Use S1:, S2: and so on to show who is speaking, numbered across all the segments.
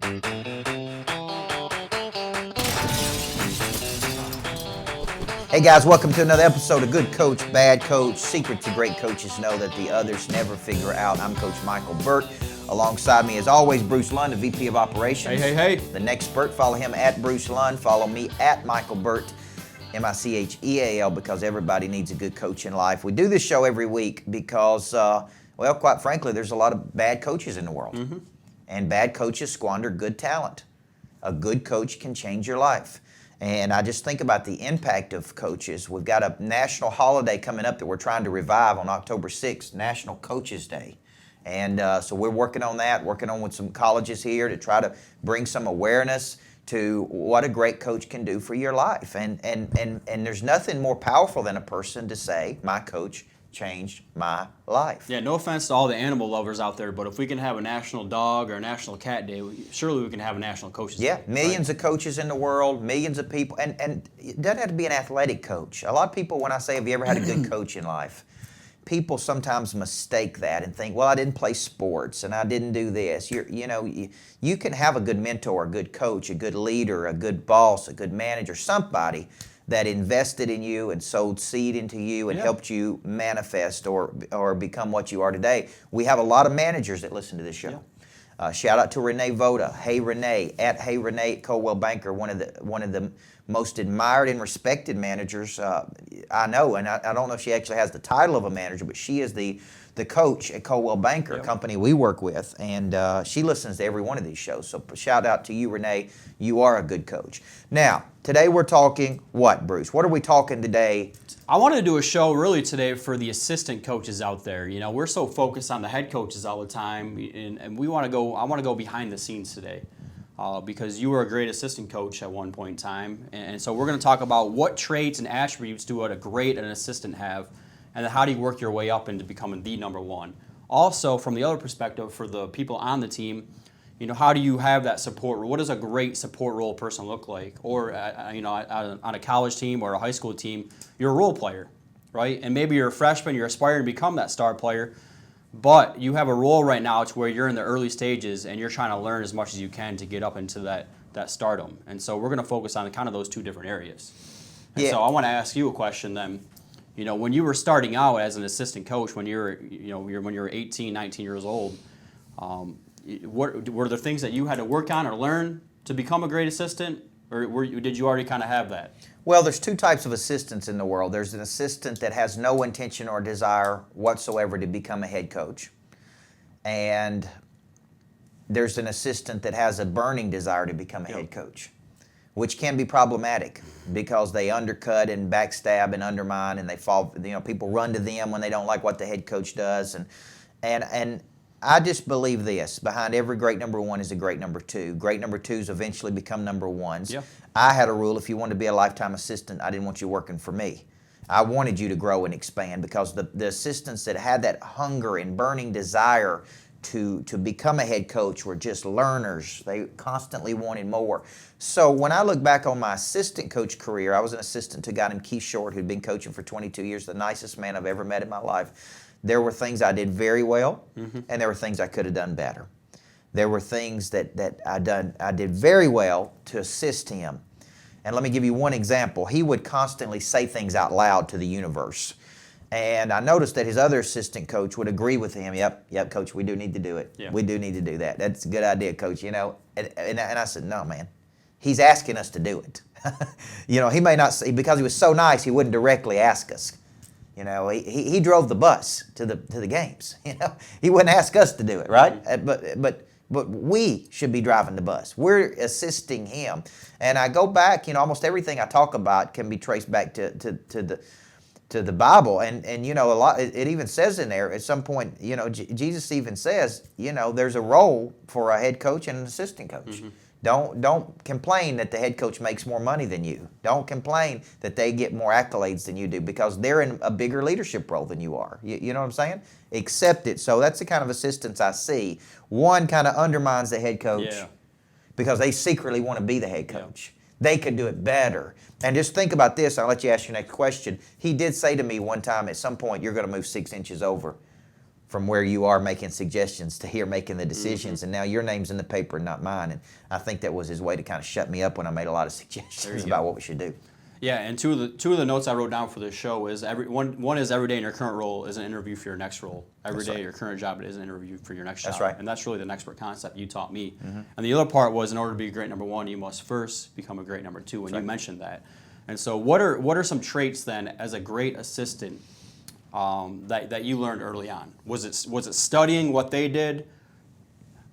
S1: Hey guys, welcome to another episode of Good Coach, Bad Coach. Secret to great coaches know that the others never figure out. I'm Coach Micheal Burt. Alongside me, as always, Bruce Lund, the VP of Operations.
S2: Hey.
S1: The next Burt, follow him at Bruce Lund. Follow me at Micheal Burt, Micheal, because everybody needs a good coach in life. We do this show every week because, well, quite frankly, there's a lot of bad coaches in the world. Mm-hmm. And bad coaches squander good talent. A good coach can change your life. And I just think about the impact of coaches. We've got a national holiday coming up that we're trying to revive on October 6th, National Coaches Day. And so we're working on that, working on with some colleges here to try to bring some awareness to what a great coach can do for your life. And there's nothing more powerful than a person to say, my coach changed my life.
S2: Yeah, no offense to all the animal lovers out there, but if we can have a national dog or a national cat day, surely we can have a national coaches day.
S1: Yeah, millions of coaches in the world, millions of people, and it doesn't have to be an athletic coach. A lot of people, when I say, have you ever had a good coach in life? People sometimes mistake that and think, well, I didn't play sports and I didn't do this. You can have a good mentor, a good coach, a good leader, a good boss, a good manager, somebody that invested in you and sowed seed into you and helped you manifest or become what you are today. We have a lot of managers that listen to this show. Yeah. Shout out to Renee Voda, Hey Renee, at Hey Renee at Coldwell Banker, one of the most admired and respected managers I know. And I don't know if she actually has the title of a manager, but she is the coach at Coldwell Banker, a company we work with, and she listens to every one of these shows. So shout out to you, Renee. You are a good coach. Now, today we're talking what, Bruce? What are we talking today?
S2: I wanted to do a show really today for the assistant coaches out there. You know, we're so focused on the head coaches all the time, and I want to go behind the scenes today. Because you were a great assistant coach at one point in time. And so we're going to talk about what traits and attributes do a great an assistant have, and then how do you work your way up into becoming the number one. Also, from the other perspective, for the people on the team, you know, how do you have that support? What does a great support role person look like? Or, on a college team or a high school team, you're a role player, right? And maybe you're a freshman, you're aspiring to become that star player, but you have a role right now to where you're in the early stages and you're trying to learn as much as you can to get up into that stardom. And so we're going to focus on kind of those two different areas. And so I want to ask you a question then. You know, when you were starting out as an assistant coach, when you were 18, 19 years old, what were there things that you had to work on or learn to become a great assistant, or did you already kind of have that?
S1: Well, there's two types of assistants in the world. There's an assistant that has no intention or desire whatsoever to become a head coach. And there's an assistant that has a burning desire to become a head coach, which can be problematic because they undercut and backstab and undermine, and they fall. People run to them when they don't like what the head coach does, and I just believe this: behind every great number one is a great number two. Great number twos eventually become number ones. Yeah. I had a rule: if you wanted to be a lifetime assistant, I didn't want you working for me. I wanted you to grow and expand, because the assistants that had that hunger and burning desire to become a head coach were just learners. They constantly wanted more. So when I look back on my assistant coach career, I was an assistant to a guy named Keith Short, who'd been coaching for 22 years, the nicest man I've ever met in my life. There were things I did very well, and there were things I could have done better. There were things that I did very well to assist him. And let me give you one example. He would constantly say things out loud to the universe. And I noticed that his other assistant coach would agree with him. Yep, coach, we do need to do it. Yeah. We do need to do that. That's a good idea, coach. And I said, no, man. He's asking us to do it. He may not say, because he was so nice, he wouldn't directly ask us. He drove the bus to the games. He wouldn't ask us to do it, right? But we should be driving the bus. We're assisting him. And I go back. Almost everything I talk about can be traced back to the Bible, and a lot. It even says in there at some point. Jesus even says, there's a role for a head coach and an assistant coach. Mm-hmm. Don't complain that the head coach makes more money than you. Don't complain that they get more accolades than you do, because they're in a bigger leadership role than you are. You know what I'm saying? Accept it. So that's the kind of assistants I see. One kind of undermines the head coach because they secretly want to be the head coach. Yeah. They could do it better. And just think about this. I'll let you ask your next question. He did say to me one time, at some point, you're going to move 6 inches over. from where you are making suggestions to here making the decisions, and now your name's in the paper and not mine. And I think that was his way to kind of shut me up when I made a lot of suggestions about what we should do.
S2: Yeah, and two of the notes I wrote down for this show is one is every day in your current role is an interview for your next role. Every day your current job is an interview for your next job.
S1: That's right.
S2: And that's really the expert concept you taught me. And the other part was, in order to be a great number one, you must first become a great number two, and you mentioned that. And so what are some traits then as a great assistant that you learned early on? Was it studying what they did,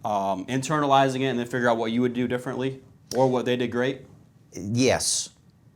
S2: internalizing it, and then figure out what you would do differently, or what they did great?
S1: Yes.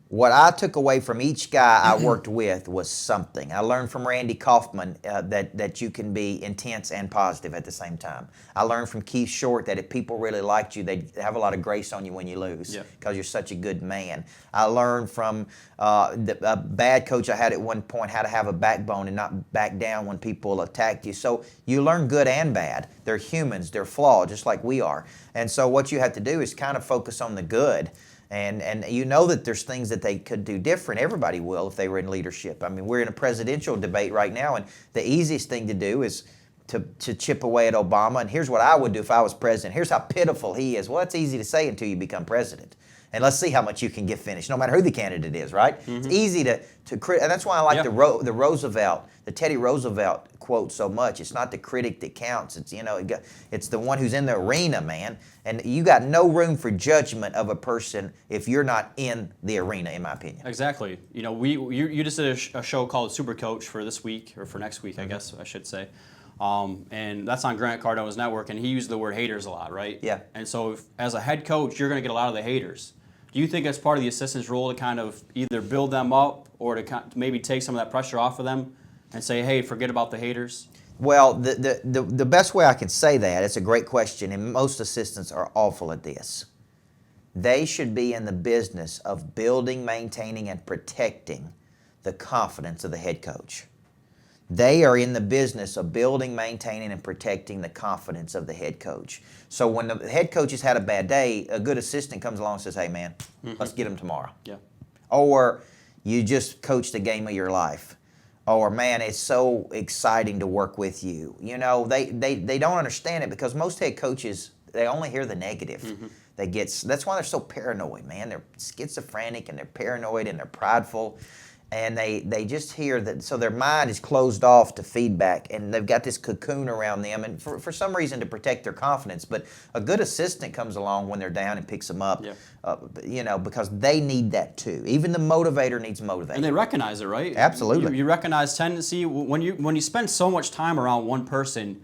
S1: What I took away from each guy I worked with was something. I learned from Randy Kaufman that you can be intense and positive at the same time. I learned from Keith Short that if people really liked you, they'd have a lot of grace on you when you lose because you're such a good man. I learned from a bad coach I had at one point how to have a backbone and not back down when people attacked you. So you learn good and bad. They're humans. They're flawed just like we are. And so what you have to do is kind of focus on the good. And you know that there's things that they could do different. Everybody will if they were in leadership. I mean, we're in a presidential debate right now, and the easiest thing to do is to chip away at Obama. And here's what I would do if I was president. Here's how pitiful he is. Well, that's easy to say until you become president. And let's see how much you can get finished, no matter who the candidate is, right? It's easy to and that's why I like the Teddy Roosevelt quote so much. It's not the critic that counts. It's it's the one who's in the arena, man. And you got no room for judgment of a person if you're not in the arena, in my opinion.
S2: Exactly. You just did a show called Super Coach for this week, or for next week, I guess I should say. And that's on Grant Cardone's network, and he used the word haters a lot, right?
S1: Yeah.
S2: And so as a head coach, you're going to get a lot of the haters. Do you think it's part of the assistant's role to kind of either build them up or to maybe take some of that pressure off of them and say, hey, forget about the haters?
S1: Well, the best way I can say that, it's a great question, and most assistants are awful at this. They should be in the business of building, maintaining, and protecting the confidence of the head coach. They are in the business of building, maintaining, and protecting the confidence of the head coach. So when the head coach has had a bad day, a good assistant comes along and says, hey, man, let's get him tomorrow.
S2: Yeah.
S1: Or you just coached the game of your life. Or, man, it's so exciting to work with you. They don't understand it because most head coaches, they only hear the negative. That's why they're so paranoid, man. They're schizophrenic and they're paranoid and they're prideful. And they just hear that, so their mind is closed off to feedback, and they've got this cocoon around them, and for some reason to protect their confidence. But a good assistant comes along when they're down and picks them up, because they need that too. Even the motivator needs motivating.
S2: And they recognize it, right?
S1: Absolutely.
S2: You recognize tendency when you spend so much time around one person.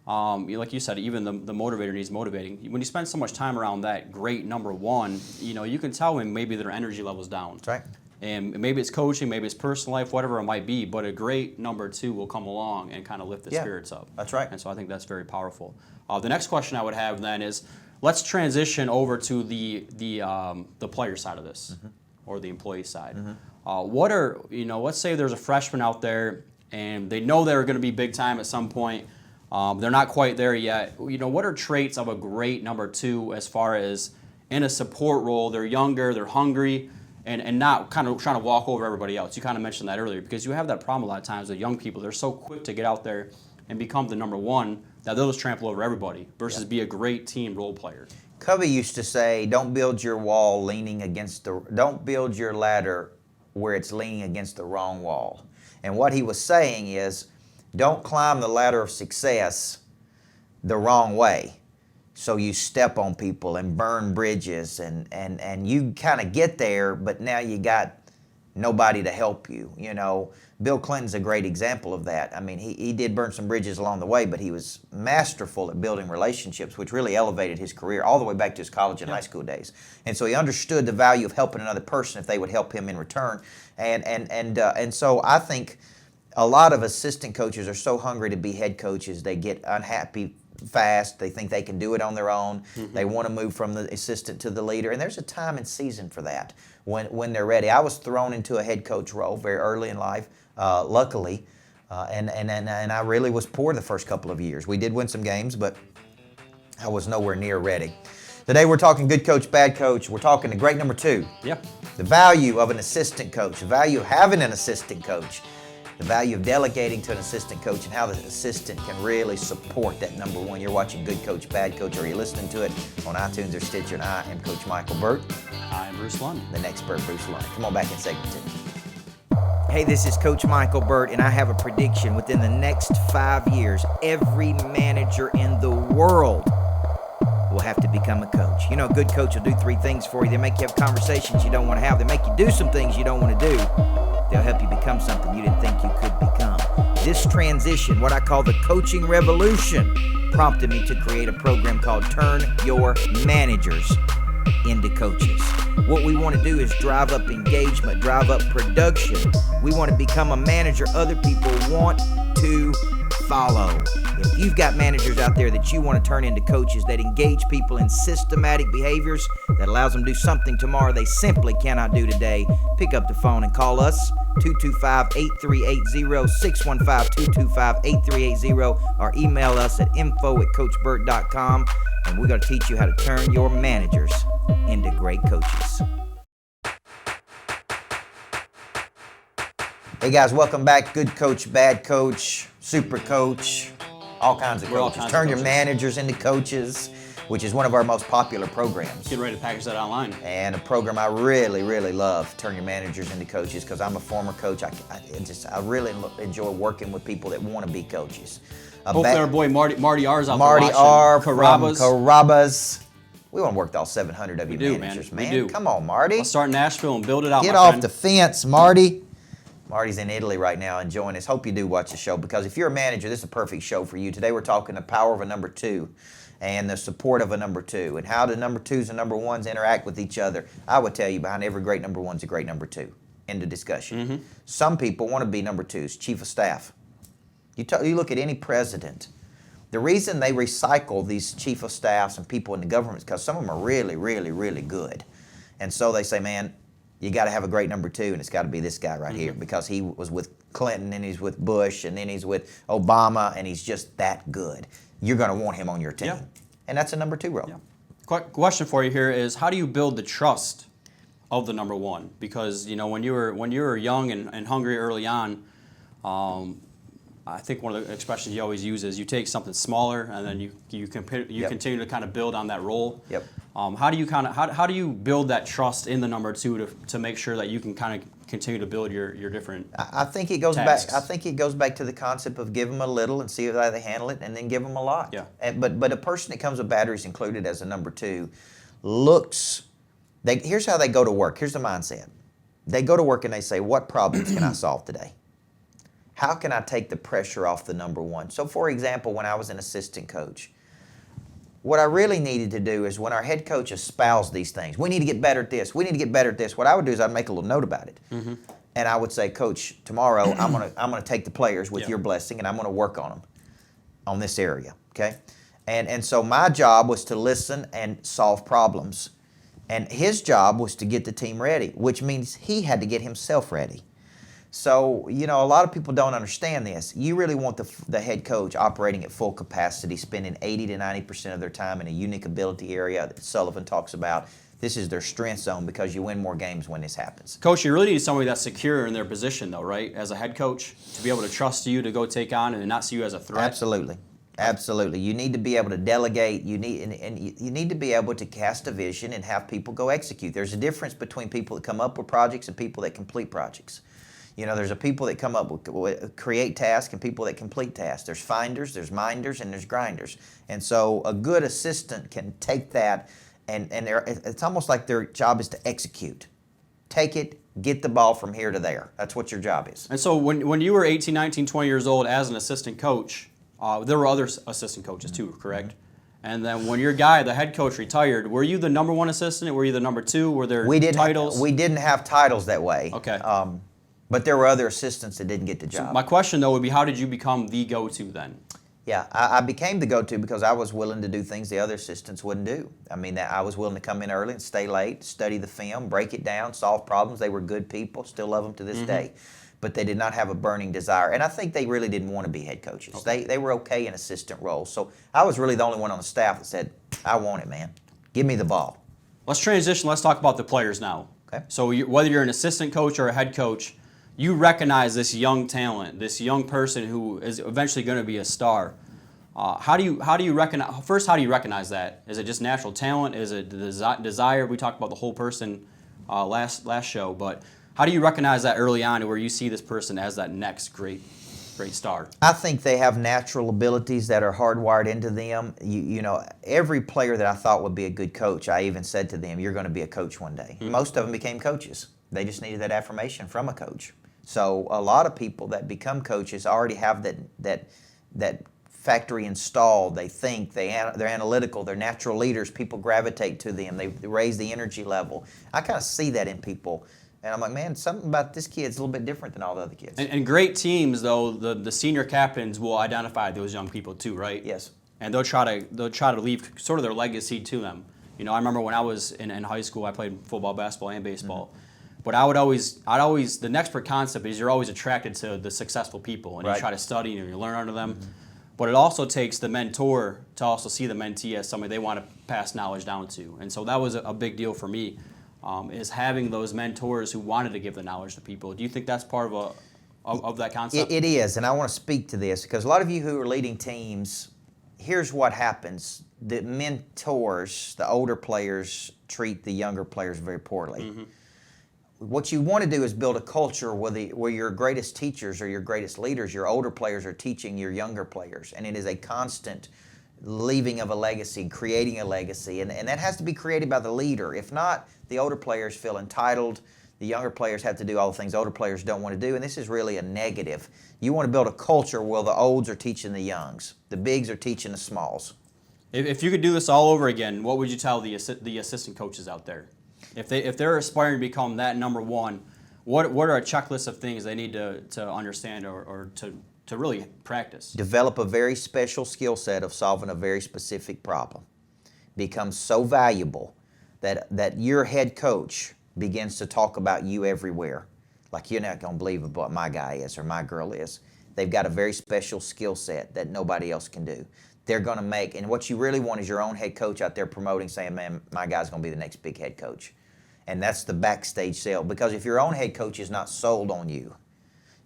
S2: Like you said, even the motivator needs motivating. When you spend so much time around that great number one, you can tell when maybe their energy level's down.
S1: That's right.
S2: And maybe it's coaching, maybe it's personal life, whatever it might be, but a great number two will come along and kind of lift the spirits up.
S1: That's right.
S2: And so I think that's very powerful. The next question I would have then is, let's transition over to the player side of this, or the employee side. Let's say there's a freshman out there and they know they're going to be big time at some point. They're not quite there yet. What are traits of a great number two as far as in a support role? They're younger, they're hungry, and not kind of trying to walk over everybody else. You kind of mentioned that earlier, because you have that problem a lot of times with young people. They're so quick to get out there and become the number one that they'll just trample over everybody versus be a great team role player.
S1: Covey used to say, don't build your ladder where it's leaning against the wrong wall. And what he was saying is, don't climb the ladder of success the wrong way. So you step on people and burn bridges, and you kind of get there, but now you got nobody to help you. Bill Clinton's a great example of that. I mean, he did burn some bridges along the way, but he was masterful at building relationships, which really elevated his career all the way back to his college and high school days. And so he understood the value of helping another person if they would help him in return. And so I think a lot of assistant coaches are so hungry to be head coaches, they get unhappy fast. They think they can do it on their own. They want to move from the assistant to the leader, and there's a time and season for that when they're ready. I was thrown into a head coach role very early in life, luckily, and I really was poor the first couple of years. We did win some games, but I was nowhere near ready. Today we're talking good coach, bad coach. We're talking the great number two.
S2: Yeah.
S1: The value of an assistant coach, the value of having an assistant coach. the value of delegating to an assistant coach, and how the assistant can really support that number one. You're watching Good Coach, Bad Coach, or you're listening to it on iTunes or Stitcher, and I am Coach Micheal Burt.
S2: I am Bruce Lund.
S1: The next Burt, Bruce Lund. Come on back in segment 2. Hey, this is Coach Micheal Burt, and I have a prediction. Within the next 5 years, every manager in the world will have to become a coach. You know, a good coach will do 3 things for you. They make you have conversations you don't want to have. They make you do some things you don't want to do. They'll help you become something you didn't think you could become. This transition, what I call the coaching revolution, prompted me to create a program called Turn Your Managers into Coaches. What we want to do is drive up engagement, drive up production. We want to become a manager other people want to follow. If you've got managers out there that you want to turn into coaches that engage people in systematic behaviors that allows them to do something tomorrow they simply cannot do today, pick up the phone and call us, 225-8380, 615-225-8380, or email us at info@coachburt.com, and we're going to teach you how to turn your managers into great coaches. Hey guys, welcome back. Good Coach, Bad Coach, Super Coach, all kinds of coaches. Turn your managers into coaches, which is one of our most popular programs.
S2: Get ready to package that online.
S1: And a program I really, really love, Turn Your Managers into Coaches, because I'm a former coach. I really enjoy working with people that want to be coaches.
S2: Hopefully our boy Marty R's out there
S1: Marty
S2: watching.
S1: R.
S2: Carrabba's.
S1: from Carrabba's. We want to work all 700 of you
S2: do,
S1: managers,
S2: man.
S1: man.
S2: We do.
S1: Come on, Marty.
S2: Let's start in Nashville and build it out,
S1: Get
S2: my
S1: off
S2: friend.
S1: the fence, Marty. Marty's in Italy right now enjoying this. Hope you do watch the show, because if you're a manager, this is a perfect show for you. Today we're talking the power of a number 2 and the support of a number 2 and how the number 2s and number 1s interact with each other. I would tell you behind every great number 1 is a great number 2. End of discussion.
S2: Mm-hmm.
S1: Some people want to be number 2s, chief of staff. You look at any president. The reason they recycle these chief of staffs and people in the government is because some of them are really, really, really good. And so they say, man, you got to have a great number 2, and it's got to be this guy right here, because he was with Clinton, and he's with Bush, and then he's with Obama, and he's just that good. You're going to want him on your team.
S2: Yeah.
S1: And that's a number 2 role.
S2: Yeah. Question for you here is, how do you build the trust of the number 1? Because, you know, when you were young and hungry early on, I think one of the expressions you always use is you take something smaller and then you continue to kind of build on that role.
S1: Yep.
S2: How do you build that trust in the number 2 to make sure that you can kind of continue to build your different
S1: I think it goes
S2: tasks?
S1: back. I think it goes back to the concept of give them a little and see how they handle it, and then give them a lot.
S2: Yeah.
S1: But a person that comes with batteries included as a number 2 here's how they go to work. Here's the mindset. They go to work and they say, what problems can I solve today? How can I take the pressure off the number 1? So, for example, when I was an assistant coach, what I really needed to do is when our head coach espoused these things, we need to get better at this, we need to get better at this, what I would do is I'd make a little note about it. Mm-hmm. And I would say, Coach, tomorrow I'm gonna take the players with your blessing, and I'm gonna work on them on this area, okay? And so my job was to listen and solve problems. And his job was to get the team ready, which means he had to get himself ready. So, you know, a lot of people don't understand this. You really want the head coach operating at full capacity, spending 80 to 90% of their time in a unique ability area that Sullivan talks about. This is their strength zone, because you win more games when this happens.
S2: Coach, you really need somebody that's secure in their position, though, right? As a head coach, to be able to trust you to go take on and not see you as a threat.
S1: Absolutely. Absolutely. You need to be able to delegate. You need to be able to cast a vision and have people go execute. There's a difference between people that come up with projects and people that complete projects. You know, there's a people that come up with create tasks and people that complete tasks. There's finders, there's minders, and there's grinders. And so a good assistant can take that, and it's almost like their job is to execute. Take it, get the ball from here to there. That's what your job is.
S2: And so when you were 18, 19, 20 years old as an assistant coach, there were other assistant coaches too, correct? And then when your guy, the head coach, retired, were you the number 1 assistant? Were you the number 2? Were there titles?
S1: We didn't have titles that way.
S2: Okay.
S1: But there were other assistants that didn't get the job.
S2: So my question, though, would be, how did you become the go-to then?
S1: Yeah, I became the go-to because I was willing to do things the other assistants wouldn't do. I mean, I was willing to come in early and stay late, study the film, break it down, solve problems. They were good people, still love them to this day. But they did not have a burning desire. And I think they really didn't want to be head coaches. Okay. They were okay in assistant roles. So I was really the only one on the staff that said, I want it, man. Give me the ball.
S2: Let's transition. Let's talk about the players now.
S1: Okay.
S2: So whether you're an assistant coach or a head coach, you recognize this young talent, this young person who is eventually going to be a star. How do you recognize? First, how do you recognize that? Is it just natural talent? Is it the desire? We talked about the whole person last show, but how do you recognize that early on, where you see this person as that next great star?
S1: I think they have natural abilities that are hardwired into them. You know, every player that I thought would be a good coach, I even said to them, "You're going to be a coach one day." Mm-hmm. Most of them became coaches. They just needed that affirmation from a coach. So a lot of people that become coaches already have that factory installed. They think, they're analytical, they're natural leaders. People gravitate to them. They raise the energy level. I kind of see that in people. And I'm like, man, something about this kid's a little bit different than all the other kids.
S2: And great teams, though, the senior captains will identify those young people too, right?
S1: Yes.
S2: And they'll try to leave sort of their legacy to them. You know, I remember when I was in high school, I played football, basketball, and baseball. Mm-hmm. But I'd always, the next concept is you're always attracted to the successful people, and you try to study and you learn under them. Mm-hmm. But it also takes the mentor to also see the mentee as somebody they want to pass knowledge down to. And so that was a big deal for me, is having those mentors who wanted to give the knowledge to people. Do you think that's part of that concept?
S1: It is, and I want to speak to this because a lot of you who are leading teams, here's what happens. The mentors, the older players, treat the younger players very poorly. Mm-hmm. What you want to do is build a culture where your greatest teachers or your greatest leaders, your older players, are teaching your younger players. And it is a constant leaving of a legacy, creating a legacy. And that has to be created by the leader. If not, the older players feel entitled. The younger players have to do all the things older players don't want to do. And this is really a negative. You want to build a culture where the olds are teaching the youngs. The bigs are teaching the smalls.
S2: If you could do this all over again, what would you tell the assistant coaches out there? If they're aspiring to become that number one, what are a checklist of things they need to understand or to really practice?
S1: Develop a very special skill set of solving a very specific problem. Become so valuable that your head coach begins to talk about you everywhere. Like, you're not going to believe what my guy is or my girl is. They've got a very special skill set that nobody else can do. They're going to make, and what you really want is your own head coach out there promoting, saying, man, my guy's going to be the next big head coach. And that's the backstage sale. Because if your own head coach is not sold on you,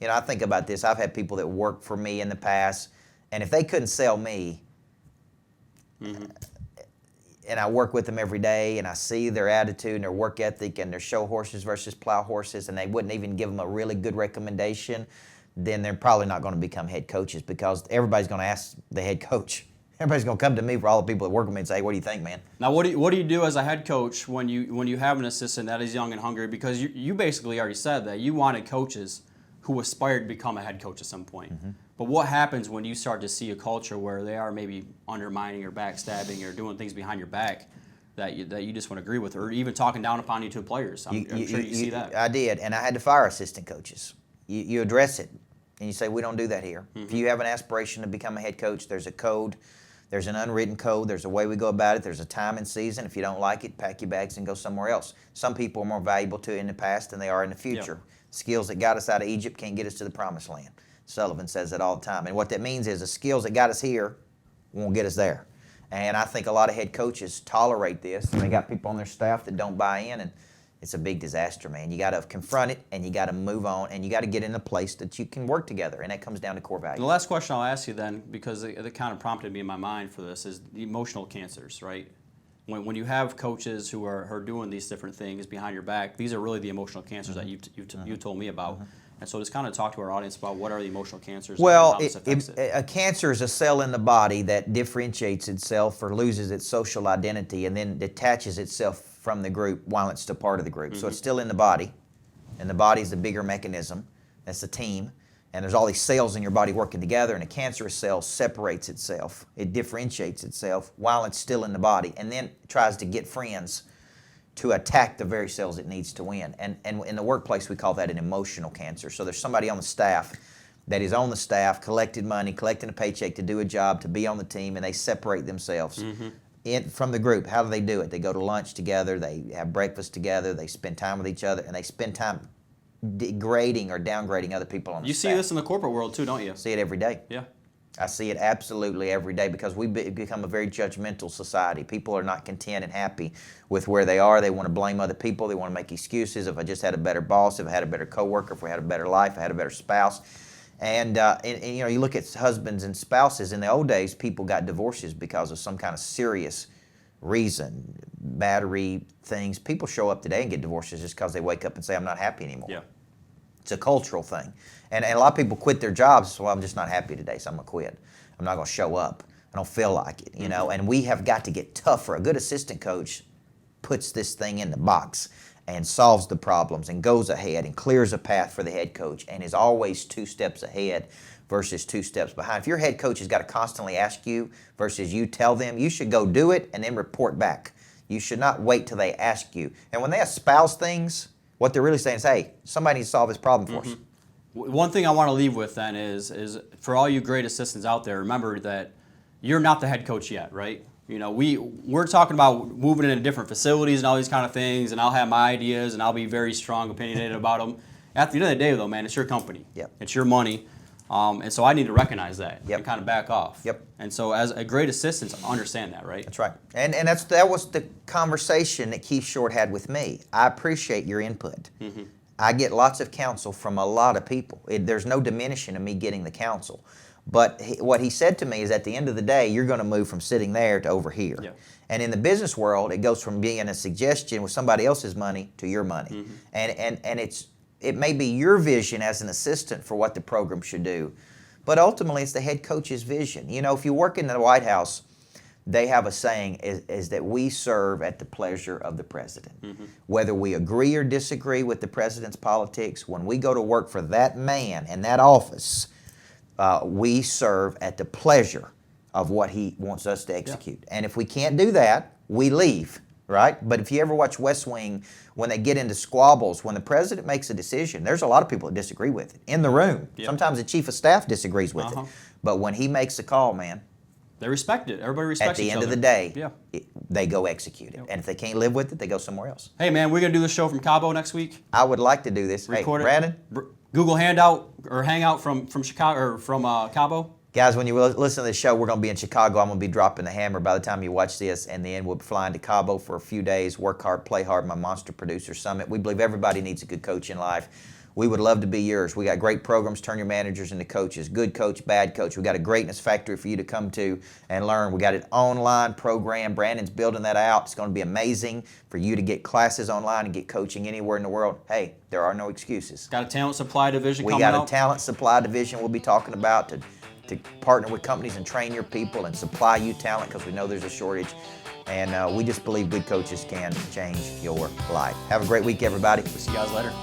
S1: you know, I think about this. I've had people that worked for me in the past, and if they couldn't sell me, mm-hmm. and I work with them every day, and I see their attitude and their work ethic and their show horses versus plow horses, and they wouldn't even give them a really good recommendation, then they're probably not going to become head coaches, because everybody's going to ask the head coach. Everybody's going to come to me for all the people that work with me and say, what do you think, man?
S2: Now, what do you do as a head coach when you have an assistant that is young and hungry? Because you basically already said that you wanted coaches who aspired to become a head coach at some point. Mm-hmm. But what happens when you start to see a culture where they are maybe undermining or backstabbing or doing things behind your back that you just won't agree with, or even talking down upon you to players? I'm sure you see that.
S1: I did, and I had to fire assistant coaches. You address it, and you say, we don't do that here. Mm-hmm. If you have an aspiration to become a head coach, there's a code. There's an unwritten code. There's a way we go about it. There's a time and season. If you don't like it, pack your bags and go somewhere else. Some people are more valuable to in the past than they are in the future. Yep. Skills that got us out of Egypt can't get us to the promised land. Sullivan says that all the time. And what that means is the skills that got us here won't get us there. And I think a lot of head coaches tolerate this, and they got people on their staff that don't buy in, and it's a big disaster, man. You got to confront it, and you got to move on, and you got to get in a place that you can work together, and that comes down to core values.
S2: The last question I'll ask you then, because it kind of prompted me in my mind for this, is the emotional cancers, right? When you have coaches who are doing these different things behind your back, these are really the emotional cancers mm-hmm. that you told me about. Mm-hmm. And so just kind of talk to our audience about what are the emotional cancers
S1: well,
S2: and how this affects it.
S1: A cancer is a cell in the body that differentiates itself or loses its social identity and then detaches itself from the group while it's still part of the group. Mm-hmm. So it's still in the body, and the body is the bigger mechanism. That's the team. And there's all these cells in your body working together, and a cancerous cell separates itself. It differentiates itself while it's still in the body, and then tries to get friends to attack the very cells it needs to win. And in the workplace, we call that an emotional cancer. So there's somebody on the staff that is on the staff, collected money, collecting a paycheck to do a job, to be on the team, and they separate themselves mm-hmm. From the group. How do they do it? They go to lunch together, they have breakfast together, they spend time with each other, and they spend time degrading or downgrading other people on the staff.
S2: You see this in the corporate world too, don't you?
S1: See it every day.
S2: Yeah.
S1: I see it absolutely every day because we've become a very judgmental society. People are not content and happy with where they are. They want to blame other people. They want to make excuses. If I just had a better boss, if I had a better coworker, if we had a better life, if I had a better spouse. And you know, you look at husbands and spouses. In the old days, people got divorces because of some kind of serious reason, battery things. People show up today and get divorces just because they wake up and say, I'm not happy anymore.
S2: Yeah.
S1: It's a cultural thing. And a lot of people quit their jobs. So, well, I'm just not happy today, so I'm going to quit. I'm not going to show up. I don't feel like it, you know. And we have got to get tougher. A good assistant coach puts this thing in the box and solves the problems and goes ahead and clears a path for the head coach and is always 2 steps ahead versus 2 steps behind. If your head coach has got to constantly ask you versus you tell them, you should go do it and then report back. You should not wait till they ask you. And when they espouse things, what they're really saying is, hey, somebody needs to solve this problem for us.
S2: One thing I want to leave with then is for all you great assistants out there, remember that you're not the head coach yet, right? You know, we're talking about moving into different facilities and all these kind of things, and I'll have my ideas and I'll be very strong, opinionated about them. At the end of the day, though, man, it's your company.
S1: Yep.
S2: It's your money. And so I need to recognize that
S1: Yep.
S2: and kind of back off.
S1: Yep.
S2: And so as a great assistant, understand that, right?
S1: That's right. And that was the conversation that Keith Short had with me. I appreciate your input. I get lots of counsel from a lot of people. There's no diminishing of me getting the counsel. But what he said to me is at the end of the day, you're going to move from sitting there to over here.
S2: Yeah.
S1: And in the business world, it goes from being a suggestion with somebody else's money to your money. And it may be your vision as an assistant for what the program should do, but ultimately it's the head coach's vision. You know, if you work in the White House, they have a saying is that we serve at the pleasure of the president. Whether we agree or disagree with the president's politics, when we go to work for that man in that office, we serve at the pleasure of what he wants us to execute. And if we can't do that, we leave, right? But if you ever watch West Wing, when they get into squabbles, when the president makes a decision, there's a lot of people that disagree with it in the room. Sometimes the chief of staff disagrees with it. But when he makes a call, man,
S2: they respect it. Everybody respects each
S1: at the
S2: other.
S1: end of the day, they go execute it. And if they can't live with it, they go somewhere else.
S2: Hey, man, we're going to do the show from Cabo next week.
S1: I would like to do this.
S2: Record
S1: hey, Brandon?
S2: Google Hangout or Hangout from Chicago or from Cabo.
S1: Guys, when you listen to this show, we're going to be in Chicago. I'm going to be dropping the hammer by the time you watch this. And then we'll be flying to Cabo for a few days, work hard, play hard, my Monster Producer Summit. We believe everybody needs a good coach in life. We would love to be yours. We got great programs, turn your managers into coaches. Good coach, bad coach. We got a greatness factory for you to come to and learn. We got an online program. Brandon's building that out. It's going to be amazing for you to get classes online and get coaching anywhere in the world. Hey, there are no excuses.
S2: Got a talent supply division coming
S1: We got
S2: out.
S1: a talent supply division we'll be talking about to partner with companies and train your people and supply you talent because we know there's a shortage. And we just believe good coaches can change your life. Have a great week, everybody.
S2: We'll see you guys later.